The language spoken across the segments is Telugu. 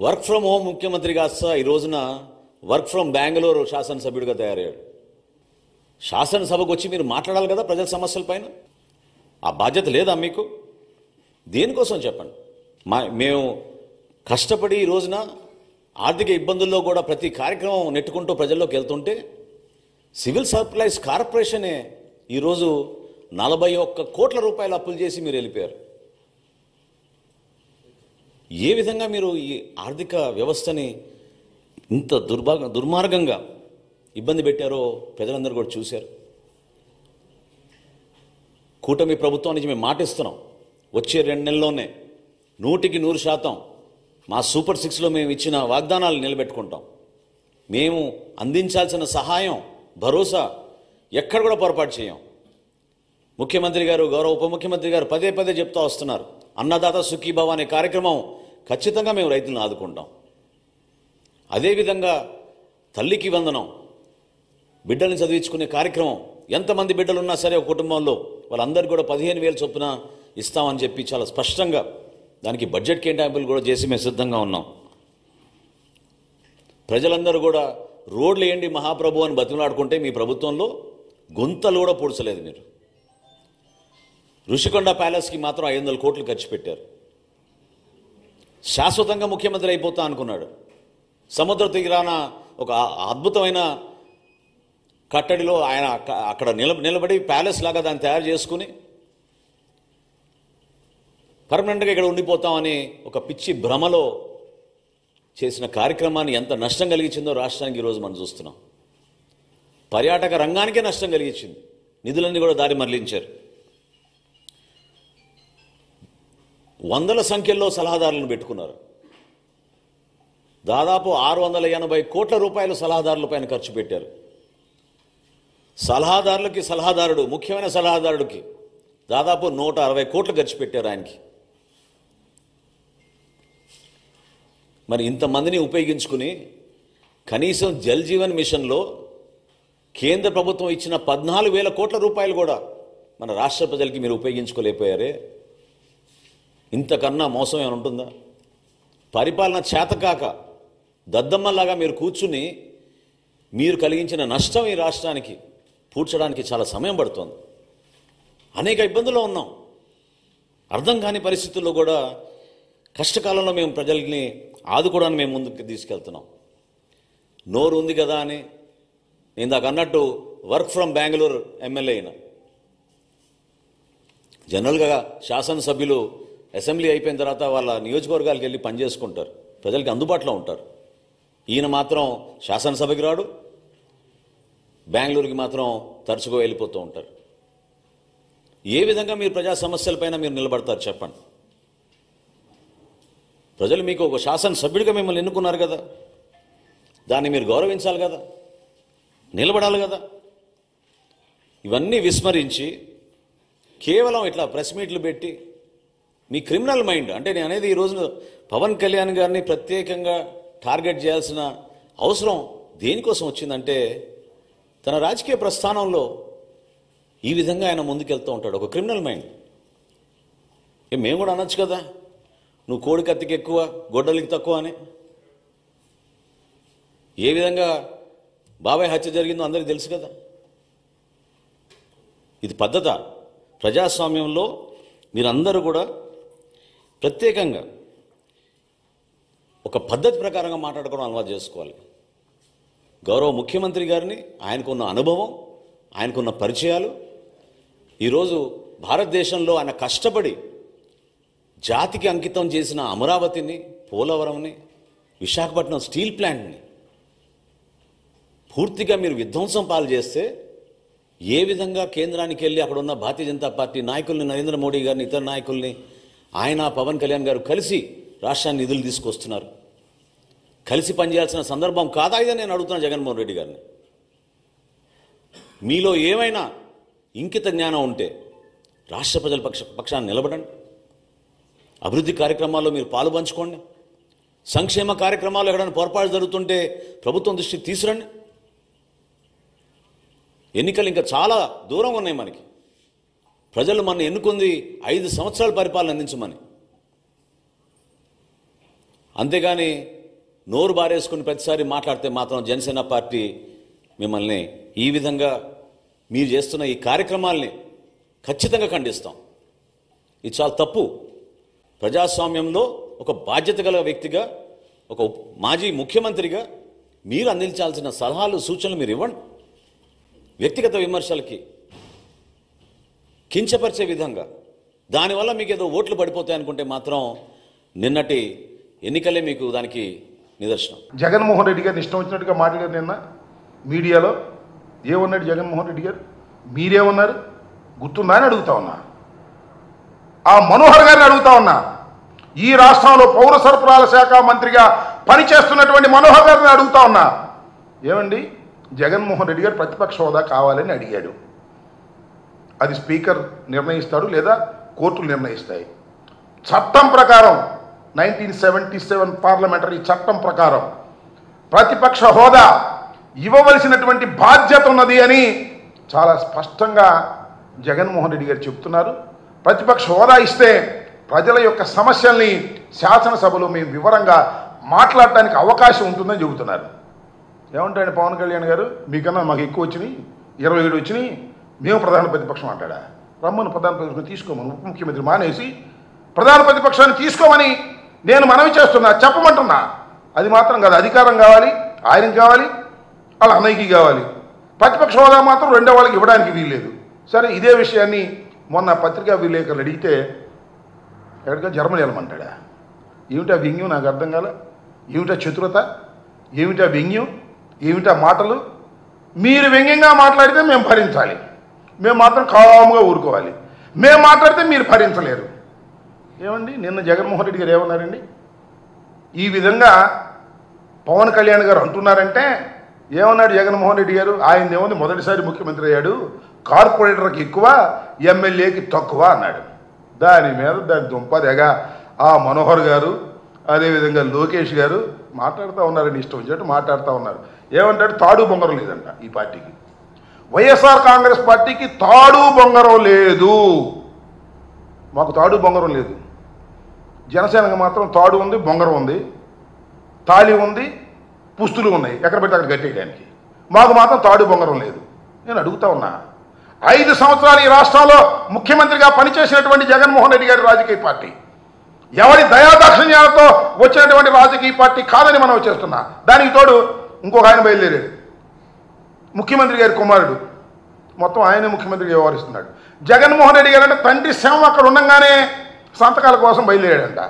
వర్క్ ఫ్రమ్ హోమ్ ముఖ్యమంత్రి కాస్త ఈ రోజున వర్క్ ఫ్రమ్ బెంగళూరు శాసనసభ్యుడిగా తయారయ్యాడు. శాసనసభకు వచ్చి మీరు మాట్లాడాలి కదా ప్రజల సమస్యల పైన. ఆ బాధ్యత లేదా మీకు? దేనికోసం చెప్పండి. మేము కష్టపడి ఈ రోజున ఆర్థిక ఇబ్బందుల్లో కూడా ప్రతి కార్యక్రమం నెట్టుకుంటూ ప్రజల్లోకి వెళ్తుంటే సివిల్ సప్లైస్ కార్పొరేషనే ఈరోజు 41 కోట్ల రూపాయలు అప్పులు చేసి మీరు వెళ్ళిపోయారు. ఏ విధంగా మీరు ఈ ఆర్థిక వ్యవస్థని ఇంత దుర్మార్గంగా ఇబ్బంది పెట్టారో ప్రజలందరూ కూడా చూశారు. కూటమి ప్రభుత్వానికి మేము మాటిస్తున్నాం, వచ్చే 2 నెలల్లోనే 100% మా సూపర్ 6లో మేము ఇచ్చిన వాగ్దానాలు నిలబెట్టుకుంటాం. మేము అందించాల్సిన సహాయం, భరోసా ఎక్కడ కూడా పొరపాటు చేయం. ముఖ్యమంత్రి గారు, గౌరవ ఉప ముఖ్యమంత్రి గారు పదే పదే చెప్తూ వస్తున్నారు, అన్నదాత సుఖీభవ అనే కార్యక్రమం ఖచ్చితంగా మేము రైతులను ఆదుకుంటాం. అదేవిధంగా తల్లికి వందనం, బిడ్డల్ని చదివించుకునే కార్యక్రమం, ఎంతమంది బిడ్డలున్నా సరే ఒక కుటుంబంలో వాళ్ళందరికీ కూడా 15,000 చొప్పున ఇస్తామని చెప్పి చాలా స్పష్టంగా దానికి బడ్జెట్ కేటాయింపులు కూడా చేసి మేము సిద్ధంగా ఉన్నాం. ప్రజలందరూ కూడా రోడ్లు వేయండి మహాప్రభు అని బతిమలాడుకుంటే మీ ప్రభుత్వంలో గుంతలు కూడా పూడ్చలేదు. మీరు ఋషికొండ ప్యాలెస్కి మాత్రం 500 కోట్లు ఖర్చు పెట్టారు. శాశ్వతంగా ముఖ్యమంత్రి అయిపోతా అనుకున్నాడు. సముద్ర తీరాన ఒక అద్భుతమైన కట్టడిలో ఆయన అక్కడ నిలబడి ప్యాలెస్ లాగా దాన్ని తయారు చేసుకుని పర్మనెంట్గా ఇక్కడ ఉండిపోతామని ఒక పిచ్చి భ్రమలో చేసిన కార్యక్రమాన్ని ఎంత నష్టం కలిగించిందో రాష్ట్రానికి ఈరోజు మనం చూస్తున్నాం. పర్యాటక రంగానికే నష్టం కలిగించింది. నిధులన్నీ కూడా దారి మరలించారు. వందల సంఖ్యలో సలహాదారులను పెట్టుకున్నారు. దాదాపు 680 కోట్ల రూపాయలు సలహాదారుల పైన ఖర్చు పెట్టారు. సలహాదారుడు ముఖ్యమైన సలహాదారుడికి దాదాపు 160 కోట్లు ఖర్చు పెట్టారు ఆయనకి. మరి ఇంతమందిని ఉపయోగించుకుని కనీసం జల్ జీవన్ మిషన్లో కేంద్ర ప్రభుత్వం ఇచ్చిన 14,000 కోట్ల రూపాయలు కూడా మన రాష్ట్ర ప్రజలకి మీరు ఉపయోగించుకోలేకపోయారే. ఇంతకన్నా మోసం ఏమైనా ఉంటుందా? పరిపాలన చేతకాక దద్దమ్మలాగా మీరు కూర్చుని మీరు కలిగించిన నష్టం ఈ రాష్ట్రానికి పూడ్చడానికి చాలా సమయం పడుతోంది. అనేక ఇబ్బందుల్లో ఉన్నాం. అర్థం కాని పరిస్థితుల్లో కూడా కష్టకాలంలో మేము ప్రజల్ని ఆదుకోవడానికి మేము ముందుకు తీసుకెళ్తున్నాం. నోరు ఉంది కదా అని నేను దాకా అన్నట్టు వర్క్ ఫ్రమ్ బెంగళూరు ఎమ్మెల్యే అయినా, జనరల్గా శాసనసభ్యులు అసెంబ్లీ అయిపోయిన తర్వాత వాళ్ళ నియోజకవర్గాలకు వెళ్ళి పనిచేసుకుంటారు, ప్రజలకి అందుబాటులో ఉంటారు. ఈయన మాత్రం శాసనసభకి రాడు, బెంగళూరుకి మాత్రం తరచుగా వెళ్ళిపోతూ ఉంటారు. ఏ విధంగా మీరు ప్రజా సమస్యలపైన మీరు నిలబడతారు చెప్పండి? ప్రజలు మీకు ఒక శాసనసభ్యుడిగా మిమ్మల్ని ఎన్నుకున్నారు కదా, దాన్ని మీరు గౌరవించాలి కదా, నిలబడాలి కదా. ఇవన్నీ విస్మరించి కేవలం ఇట్లా ప్రెస్ మీట్లు పెట్టి మీ క్రిమినల్ మైండ్, అంటే నేను అనేది ఈ రోజున పవన్ కళ్యాణ్ గారిని ప్రత్యేకంగా టార్గెట్ చేయాల్సిన అవసరం దేనికోసం వచ్చిందంటే తన రాజకీయ ప్రస్థానంలో ఈ విధంగా ఆయన ముందుకెళ్తూ ఉంటాడు. ఒక క్రిమినల్ మైండ్. మేము కూడా అనొచ్చు కదా, నువ్వు కోడి కత్తికి ఎక్కువ గొడ్డలికి తక్కువ అని. ఏ విధంగా బాబాయ్ హత్య జరిగిందో అందరికీ తెలుసు కదా. ఇది పద్ధత? ప్రజాస్వామ్యంలో మీరందరూ కూడా ప్రత్యేకంగా ఒక పద్ధతి ప్రకారంగా మాట్లాడుకోవడం అలవాటు చేసుకోవాలి. గౌరవ ముఖ్యమంత్రి గారిని, ఆయనకున్న అనుభవం, ఆయనకున్న పరిచయాలు, ఈరోజు భారతదేశంలో ఆయన కష్టపడి జాతికి అంకితం చేసిన అమరావతిని, పోలవరంని, విశాఖపట్నం స్టీల్ ప్లాంట్ని పూర్తిగా మీరు విధ్వంసం పాలు చేస్తే ఏ విధంగా కేంద్రానికి వెళ్ళి అక్కడ ఉన్న భారతీయ జనతా పార్టీ నాయకుల్ని, నరేంద్ర మోడీ గారిని, ఇతర నాయకుల్ని, ఆయన పవన్ కళ్యాణ్ గారు కలిసి రాష్ట్రాన్ని నిధులు తీసుకొస్తున్నారు. కలిసి పనిచేయాల్సిన సందర్భం కాదా ఇదని నేను అడుగుతున్నా జగన్మోహన్ రెడ్డి గారిని. మీలో ఏమైనా ఇంకిత జ్ఞానం ఉంటే రాష్ట్ర ప్రజల పక్షాన్ని నిలబడండి. అభివృద్ధి కార్యక్రమాల్లో మీరు పాలు పంచుకోండి. సంక్షేమ కార్యక్రమాలు ఎక్కడైనా పొరపాటు జరుగుతుంటే ప్రభుత్వం దృష్టికి తీసుకురండి. ఎన్నికలు ఇంకా చాలా దూరంగా ఉన్నాయి మనకి. ప్రజలు మన ఎన్నుకుంది 5 సంవత్సరాల పరిపాలన అందించమని. అంతేగాని నోరు బారేసుకుని ప్రతిసారి మాట్లాడితే మాత్రం జనసేన పార్టీ మిమ్మల్ని ఈ విధంగా మీరు చేస్తున్న ఈ కార్యక్రమాల్ని ఖచ్చితంగా ఖండిస్తాం. ఇది చాలా తప్పు. ప్రజాస్వామ్యంలో ఒక బాధ్యత గల వ్యక్తిగా, ఒక మాజీ ముఖ్యమంత్రిగా మీరు అందించాల్సిన సలహాలు, సూచనలు మీరు ఇవ్వండి. వ్యక్తిగత విమర్శలకి, కించపరిచే విధంగా, దానివల్ల మీకు ఏదో ఓట్లు పడిపోతాయి అనుకుంటే మాత్రం నిన్నటి ఎన్నికలే మీకు దానికి నిదర్శనం. జగన్మోహన్ రెడ్డి గారిని ఇష్టం వచ్చినట్టుగా మాట్లాడారు నిన్న మీడియాలో. ఏమన్నాడు జగన్మోహన్ రెడ్డి గారు? మీరేమన్నారు గుర్తుందా అని అడుగుతా ఉన్నా. ఆ మనోహర్ గారిని అడుగుతా ఉన్నా. ఈ రాష్ట్రంలో పౌర సరఫరాల శాఖ మంత్రిగా పనిచేస్తున్నటువంటి మనోహర్ గారిని అడుగుతా ఉన్నా. ఏమండి, జగన్మోహన్ రెడ్డి గారు ప్రతిపక్ష హోదా కావాలని అడిగాడు. అది స్పీకర్ నిర్ణయిస్తాడు లేదా కోర్టులు నిర్ణయిస్తాయి. చట్టం ప్రకారం 1977 పార్లమెంటరీ చట్టం ప్రకారం ప్రతిపక్ష హోదా ఇవ్వవలసినటువంటి బాధ్యత ఉన్నది అని చాలా స్పష్టంగా జగన్మోహన్ రెడ్డి గారు చెప్తున్నారు. ప్రతిపక్ష హోదా ఇస్తే ప్రజల యొక్క సమస్యల్ని శాసనసభలో మేము వివరంగా మాట్లాడటానికి అవకాశం ఉంటుందని చెబుతున్నారు. ఏమంటాడు పవన్ కళ్యాణ్ గారు? మీకన్నా మాకు ఎక్కువ వచ్చినాయి, 27 వచ్చినాయి, మేము ప్రధాన ప్రతిపక్షం అంటాడా? రమ్మను ప్రధాన ప్రతిపక్షం తీసుకోమని, ఉప ముఖ్యమంత్రి మానేసి ప్రధాన ప్రతిపక్షాన్ని తీసుకోమని నేను మనవి చేస్తున్నా, చెప్పమంటున్నా. అది మాత్రం కాదు, అధికారం కావాలి, ఆయనకి కావాలి, వాళ్ళ అన్నయ్యకి కావాలి. ప్రతిపక్ష హోదా మాత్రం రెండో వాళ్ళకి ఇవ్వడానికి వీల్లేదు. సరే, ఇదే విషయాన్ని మొన్న పత్రికా విలేకరులు అడిగితే ఎక్కడిగా జర్మనీ వెళ్ళమంటాడా? ఏమిటా వ్యంగ్యం? నాకు అర్థం కాల. ఏమిటా చతురత? ఏమిటా వ్యంగ్యం? ఏమిటా మాటలు? మీరు వ్యంగ్యంగా మాట్లాడితే మేము భరించాలి, మేము మాత్రం కాముగా ఊరుకోవాలి. మేము మాట్లాడితే మీరు భరించలేరు. ఏమండి, నిన్న జగన్మోహన్ రెడ్డి గారు ఏమన్నారండి? ఈ విధంగా పవన్ కళ్యాణ్ గారు అంటున్నారంటే ఏమన్నాడు జగన్మోహన్ రెడ్డి గారు? ఆయన ఏముంది, మొదటిసారి ముఖ్యమంత్రి అయ్యాడు, కార్పొరేటర్కి ఎక్కువ, ఎమ్మెల్యేకి తక్కువ అన్నాడు. దాని మీద దాని దుంపదెగా ఆ మనోహర్ గారు, అదేవిధంగా లోకేష్ గారు మాట్లాడుతూ ఉన్నారని ఇష్టం వచ్చినట్టు మాట్లాడుతూ ఉన్నారు. ఏమంటాడు? తాడు బొంగరం లేదంట ఈ పార్టీకి. వైఎస్ఆర్ కాంగ్రెస్ పార్టీకి తాడు బొంగరం లేదు. మాకు తాడు బొంగరం లేదు. జనసేనకు మాత్రం తాడు ఉంది, బొంగరం ఉంది, తాళి ఉంది, పుస్తులు ఉన్నాయి, ఎక్కడ పెడితే అక్కడ కట్టేయడానికి. మాకు మాత్రం తాడు బొంగరం లేదు. నేను అడుగుతా ఉన్నా, 5 సంవత్సరాలు ఈ రాష్ట్రంలో ముఖ్యమంత్రిగా పనిచేసినటువంటి జగన్మోహన్ రెడ్డి గారి రాజకీయ పార్టీ ఎవరి దయాదాక్షిణ్యాలతో వచ్చినటువంటి రాజకీయ పార్టీ కాదని మనం చేస్తున్నా. దానికి తోడు ఇంకొక ఆయన బయలుదేరాడు, ముఖ్యమంత్రి గారి కుమారుడు, మొత్తం ఆయనే ముఖ్యమంత్రిగా వ్యవహరిస్తున్నాడు. జగన్మోహన్ రెడ్డి గారు అంటే తండ్రి శవం అక్కడ ఉండగానే సంతకాల కోసం బయలుదేరాడంట.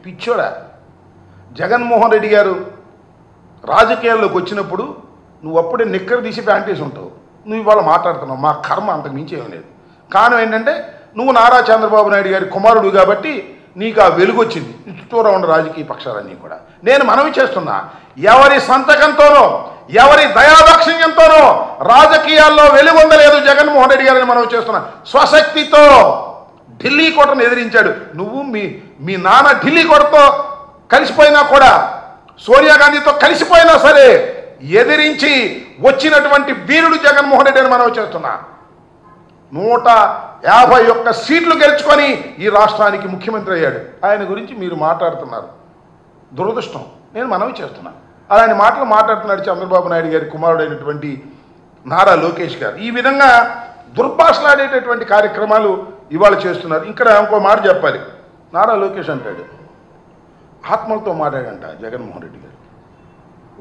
పిచ్చోడా? జగన్మోహన్ రెడ్డి గారు రాజకీయాల్లోకి వచ్చినప్పుడు నువ్వు అప్పుడే నిక్కర తీసి ప్యాంటేసి ఉంటావు. నువ్వు ఇవాళ మాట్లాడుతున్నావు. మా కర్మ అంతకు మించి ఏం లేదు. కారణం ఏంటంటే నువ్వు నారా చంద్రబాబు నాయుడు గారి కుమారుడు కాబట్టి నీకు ఆ వెలుగు వచ్చింది. చుట్టూరా ఉన్న రాజకీయ పక్షాలన్నీ కూడా నేను మనవి చేస్తున్నా, ఎవరి సంతకంతోనో ఎవరి దయాదాక్షిణ్యంతోనో రాజకీయాల్లో వెలుగొందలేదు జగన్మోహన్ రెడ్డి గారిని మనవి చేస్తున్నా. స్వశక్తితో ఢిల్లీ కోటను ఎదిరించాడు. నువ్వు మీ నాన్న ఢిల్లీ కోటతో కలిసిపోయినా కూడా, సోనియా గాంధీతో కలిసిపోయినా సరే ఎదిరించి వచ్చినటువంటి వీరుడు జగన్మోహన్ రెడ్డి అని మనవి చేస్తున్నా. 151 సీట్లు గెలుచుకొని ఈ రాష్ట్రానికి ముఖ్యమంత్రి అయ్యాడు. ఆయన గురించి మీరు మాట్లాడుతున్నారు. దురదృష్టం. నేను మనవి చేస్తున్నా, అలాంటి మాటలు మాట్లాడుతున్నాడు చంద్రబాబు నాయుడు గారి కుమారుడైనటువంటి నారా లోకేష్ గారు. ఈ విధంగా దుర్భాషలాడేటటువంటి కార్యక్రమాలు ఇవాళ చేస్తున్నారు. ఇక్కడ ఇంకో మాట చెప్పాలి. నారా లోకేష్ అంటాడు, ఆత్మలతో మాట్లాడంట జగన్మోహన్ రెడ్డి గారు.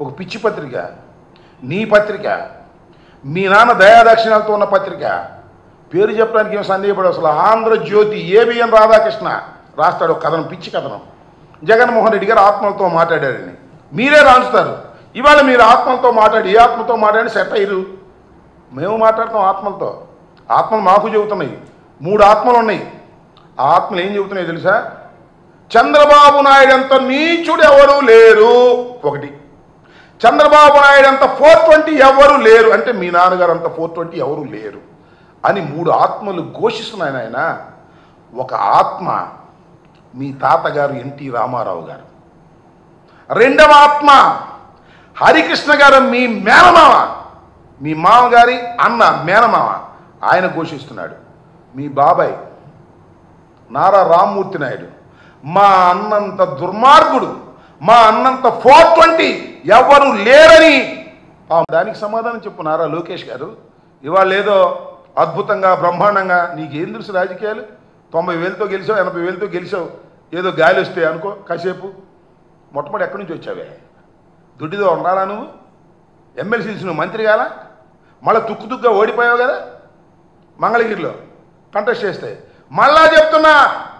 ఒక పిచ్చి పత్రిక, నీ పత్రిక, మీ నాన్న దయాదాక్షిణ్యాలతో ఉన్న పత్రిక, పేరు చెప్పడానికి ఏం సందేహపడే అసలు ఆంధ్రజ్యోతి ఏబిఎన్ రాధాకృష్ణ రాస్తాడు ఒక కథనం, పిచ్చి కథనం. జగన్మోహన్ రెడ్డి గారు ఆత్మలతో మాట్లాడారని మీరే రాంచుతారు. ఇవాళ మీరు ఆత్మలతో మాట్లాడి, ఏ ఆత్మతో మాట్లాడి సెట్ అయ్యారు? మేము మాట్లాడతాం ఆత్మలతో. ఆత్మలు మాకు చెబుతున్నాయి. 3 ఆత్మలు ఉన్నాయి. ఆ ఆత్మలు ఏం చెబుతున్నాయి తెలుసా? చంద్రబాబు నాయుడు అంత నీచుడు ఎవరు లేరు. 1, చంద్రబాబు నాయుడు అంత 420 ఎవరు లేరు. అంటే మీ నాన్నగారు అంత 420 ఎవరు లేరు అని 3 ఆత్మలు ఘోషిస్తున్నాయి. ఆయన ఒక ఆత్మ మీ తాతగారు ఎన్టీ రామారావు గారు, 2వ ఆత్మ హరికృష్ణ గారు మీ మేనమామ, మీ మామగారి అన్న మేనమామ, ఆయన ఘోషిస్తున్నాడు. మీ బాబాయ్ నారా రామ్మూర్తి నాయుడు మా అన్నంత దుర్మార్గుడు, మా అన్నంత 420 ఎవరు లేరని దానికి సమాధానం చెప్పు నారా లోకేష్ గారు. ఇవాళ ఏదో అద్భుతంగా బ్రహ్మాండంగా నీకేం తెలుసు రాజకీయాలు? 90,000తో గెలిచావు, 80,000తో గెలిచావు, ఏదో గాలి వస్తే అనుకో కాసేపు. మొట్టమొదటి ఎక్కడి నుంచి వచ్చావే? దుడ్డిదో ఉండాలా నువ్వు? ఎమ్మెల్సీస్ నువ్వు మంత్రి కాలా? మళ్ళీ తుక్కుగా ఓడిపోయావు కదా మంగళగిరిలో కంటెస్ట్ చేస్తే. మళ్ళా చెప్తున్నా,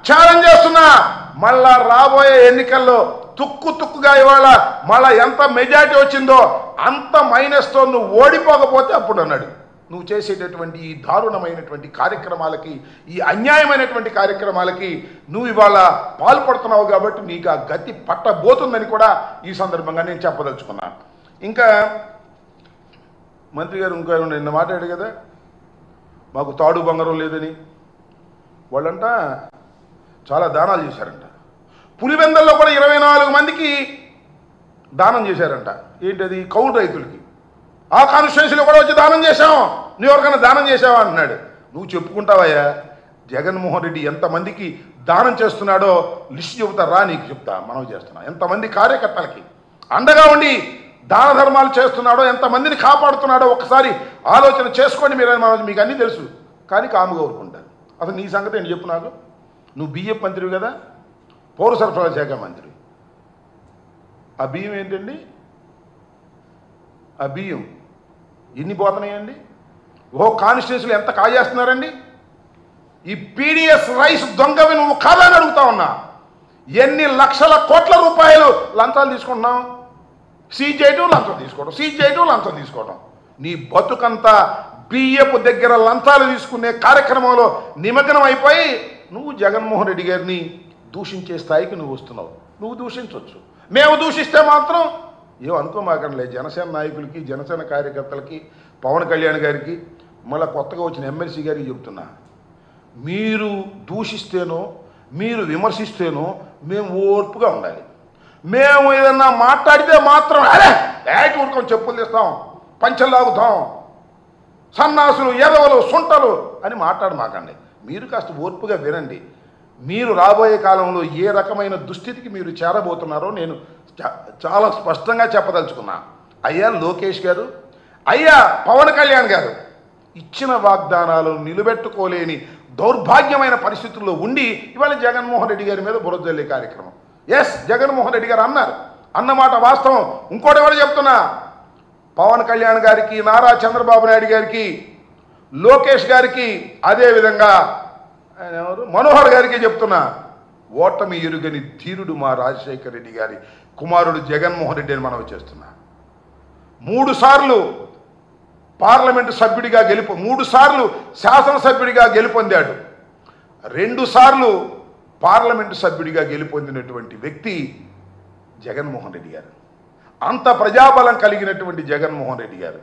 ఛాలెంజ్ చేస్తున్నా, మళ్ళా రాబోయే ఎన్నికల్లో తుక్కుగా ఇవాళ మళ్ళా ఎంత మెజారిటీ వచ్చిందో అంత మైనస్తో నువ్వు ఓడిపోకపోతే అప్పుడు అన్నాడు. నువ్వు చేసేటటువంటి ఈ దారుణమైనటువంటి కార్యక్రమాలకి, ఈ అన్యాయమైనటువంటి కార్యక్రమాలకి నువ్వు ఇవాళ పాల్పడుతున్నావు కాబట్టి నీకు ఆ గతి పట్టబోతుందని కూడా ఈ సందర్భంగా నేను చెప్పదలుచుకున్నాను. ఇంకా మంత్రి గారు ఇంకా నిన్న మాట్లాడాడు కదా, మాకు తాడు బంగారం లేదని. వాళ్ళంట చాలా దానాలు చేశారంట. పులివెందల్లో కూడా 24 మందికి దానం చేశారంట. ఏంటది? కౌలు రైతులకి. ఆ కాన్స్టిట్యున్సీలో కూడా వచ్చి దానం చేశాం, నువ్వు ఎవరికైనా దానం చేసావా అంటున్నాడు. నువ్వు చెప్పుకుంటావయ్యా జగన్మోహన్ రెడ్డి ఎంతమందికి దానం చేస్తున్నాడో లిస్ట్ చెబుతారా? నీకు చెప్తా, మనం చేస్తున్నా. ఎంతమంది కార్యకర్తలకి అండగా ఉండి దాన ధర్మాలు చేస్తున్నాడో, ఎంతమందిని కాపాడుతున్నాడో ఒకసారి ఆలోచన చేసుకోండి. మీకు అన్నీ తెలుసు కానీ కాముగా ఊరుకుంటారు. అసలు నీ సంగతి ఏంటి చెప్పు నాకు. నువ్వు బియ్యం మంత్రివి కదా, పౌర సరఫరాల శాఖ మంత్రి. ఆ బియ్యం ఏంటండి? ఆ బియ్యం ఎన్ని పోతున్నాయండి? ఓ కాన్స్టిట్యూన్సీలు ఎంత కాజేస్తున్నారండి? ఈ పీడిఎస్ రైస్ దొంగవి నువ్వు కాదని అడుగుతా ఉన్నా. ఎన్ని లక్షల కోట్ల రూపాయలు లంచాలు తీసుకుంటున్నావు? సీజ్ చేయటం, లంచం తీసుకోవడం, సీజ్ చేయటం, లంచం తీసుకోవడం. నీ బతుకంతా బియ్యపు దగ్గర లంచాలు తీసుకునే కార్యక్రమంలో నిమగ్నం అయిపోయి నువ్వు జగన్మోహన్ రెడ్డి గారిని దూషించే స్థాయికి నువ్వు వస్తున్నావు. నువ్వు దూషించవచ్చు, మేము దూషిస్తే మాత్రం ఏమనుకోమాకండి. జనసేన నాయకులకి, జనసేన కార్యకర్తలకి, పవన్ కళ్యాణ్ గారికి, మళ్ళీ కొత్తగా వచ్చిన ఎమ్మెల్సీ గారికి చెప్తున్నా, మీరు దూషిస్తేనో మీరు విమర్శిస్తేనో మేము ఓర్పుగా ఉండాలి. మేము ఏదన్నా మాట్లాడితే మాత్రం ఏటి ఊరుకొని చెప్పులు తీస్తాం, పంచలు లాగుతాం, సన్నాసులు, ఎదవలు, సుంటలు అని మాట్లాడమాకండి. మీరు కాస్త ఓర్పుగా వినండి. మీరు రాబోయే కాలంలో ఏ రకమైన దుస్థితికి మీరు చేరబోతున్నారో నేను చాలా స్పష్టంగా చెప్పదలుచుకున్నా. అయ్యా లోకేష్ గారు, అయ్యా పవన్ కళ్యాణ్ గారు, ఇచ్చిన వాగ్దానాలు నిలబెట్టుకోలేని దౌర్భాగ్యమైన పరిస్థితుల్లో ఉండి ఇవాళ జగన్మోహన్ రెడ్డి గారి మీద బురద జల్లే కార్యక్రమం. ఎస్, జగన్మోహన్ రెడ్డి గారు అన్నారు, అన్నమాట వాస్తవం. ఇంకోటి ఎవరు చెప్తున్నా, పవన్ కళ్యాణ్ గారికి, నారా చంద్రబాబు నాయుడు గారికి, లోకేష్ గారికి, అదేవిధంగా ఆయన ఎవరు మనోహర్ గారికి చెప్తున్నా, ఓటమి ఎరుగని ధీరుడు మా రాజశేఖర రెడ్డి గారి కుమారుడు జగన్మోహన్ రెడ్డి అని మనవి చేస్తున్నా. 3 సార్లు పార్లమెంటు సభ్యుడిగా 3 సార్లు శాసనసభ్యుడిగా గెలుపొందాడు. 2 సార్లు పార్లమెంటు సభ్యుడిగా గెలుపొందినటువంటి వ్యక్తి జగన్మోహన్ రెడ్డి గారు. అంత ప్రజాబలం కలిగినటువంటి జగన్మోహన్ రెడ్డి గారు